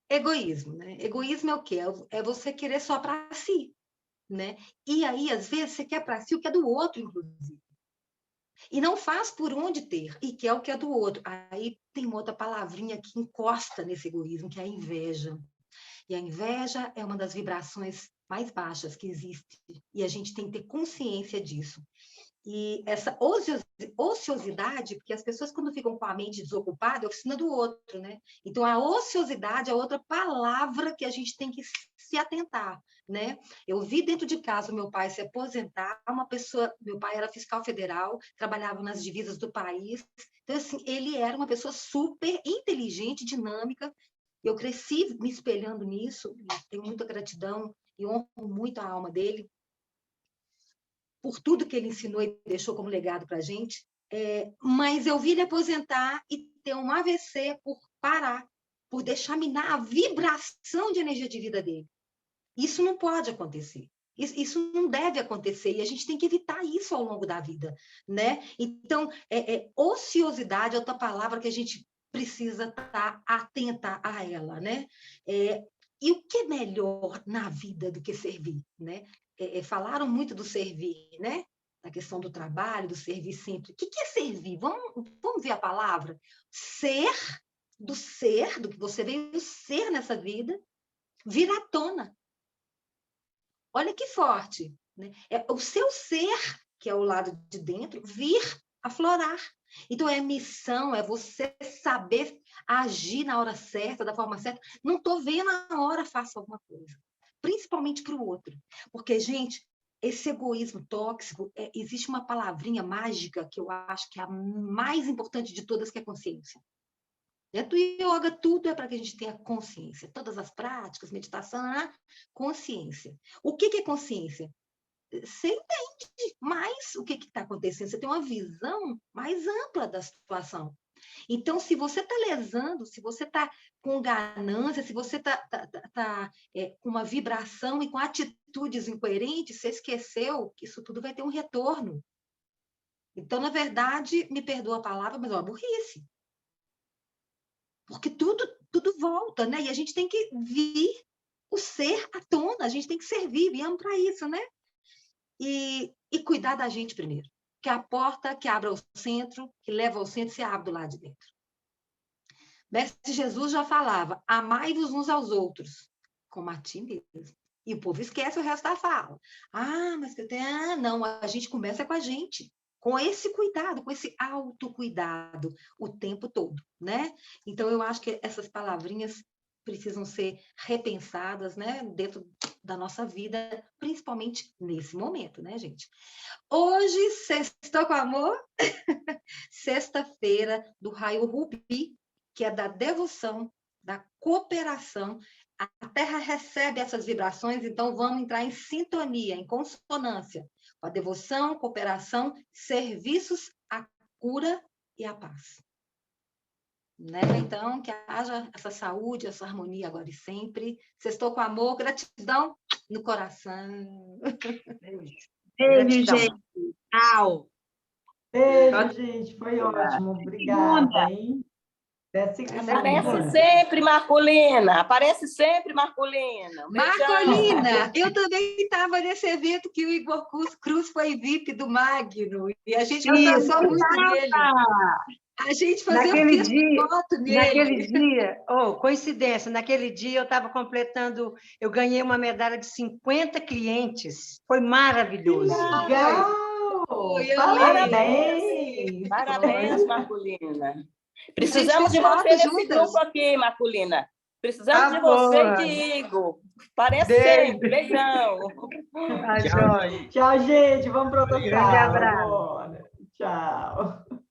Egoísmo, né? Egoísmo é o quê? É você querer só para si, né? E aí, às vezes, você quer para si o que é do outro, inclusive. E não faz por onde ter, e quer o que é do outro. Aí tem uma outra palavrinha que encosta nesse egoísmo, que é a inveja. E a inveja é uma das vibrações mais baixas que existe, e a gente tem que ter consciência disso. E essa ociosidade, porque as pessoas, quando ficam com a mente desocupada, é oficina do outro, né? Então, a ociosidade é outra palavra que a gente tem que se atentar, né? Eu vi dentro de casa o meu pai se aposentar, meu pai era fiscal federal, trabalhava nas divisas do país, então, assim, ele era uma pessoa super inteligente, dinâmica. Eu cresci me espelhando nisso, tenho muita gratidão e honro muito a alma dele por tudo que ele ensinou e deixou como legado para a gente. Mas eu vi ele aposentar e ter um AVC por parar, por deixar minar a vibração de energia de vida dele. Isso não pode acontecer. Isso não deve acontecer e a gente tem que evitar isso ao longo da vida, né? Então, ociosidade é outra palavra que a gente precisa estar atenta a ela, né? E o que é melhor na vida do que servir, né? Falaram muito do servir, né? Da questão do trabalho, do servir sempre. O que é servir? Vamos ver a palavra? Ser, do que você veio ser nessa vida, vir à tona. Olha que forte, né? É o seu ser, que é o lado de dentro, vir aflorar. Então, missão, é você saber agir na hora certa, da forma certa. Não estou vendo a hora, faço alguma coisa. Principalmente para o outro. Porque, gente, esse egoísmo tóxico, existe uma palavrinha mágica que eu acho que é a mais importante de todas, que é consciência. Dentro do yoga, tudo é para que a gente tenha consciência. Todas as práticas, meditação, consciência. O que é consciência? Você entende mais o que está acontecendo, você tem uma visão mais ampla da situação. Então, se você está lesando, se você está com ganância, se você está com uma vibração e com atitudes incoerentes, você esqueceu que isso tudo vai ter um retorno. Então, na verdade, me perdoa a palavra, mas é uma burrice. Porque tudo volta, né? E a gente tem que vir o ser à tona, a gente tem que servir, viemos para isso, né? E cuidar da gente primeiro. Que a porta que abre ao centro, que leva ao centro, se abre do lado de dentro. Mestre Jesus já falava, amai-vos uns aos outros, como a ti mesmo. E o povo esquece o resto da fala. Mas que eu tenho... não, a gente começa com a gente. Com esse cuidado, com esse autocuidado o tempo todo, né? Então, eu acho que essas palavrinhas precisam ser repensadas, né, dentro da nossa vida, principalmente nesse momento, né, gente? Hoje, Sextou com Amor, sexta-feira do raio Rubi, que é da devoção, da cooperação. A Terra recebe essas vibrações, então vamos entrar em sintonia, em consonância, com a devoção, cooperação, serviços à cura e à paz. Né? Então, que haja essa saúde, essa harmonia agora e sempre. Sextou com amor, gratidão no coração. Beijo, gente. Tchau. Beijo, gente. Foi ótimo. Obrigada, hein? Aparece sempre, Marcolina. Aparece sempre, Marcolina. Marcolina, eu também estava nesse evento que o Igor Cruz foi VIP do Magno. E a gente conversou muito nele. A gente fazia foto nele. Naquele dia, coincidência, naquele dia eu estava completando, eu ganhei uma medalha de 50 clientes. Foi maravilhoso. Legal! Parabéns! Parabéns, Marcolina. Precisamos de você nesse grupo aqui, Marcolina. Precisamos de você e de Igor. Parece sempre. Beijão. Tchau, gente. Vamos para outra sala. Grande abraço. Tchau.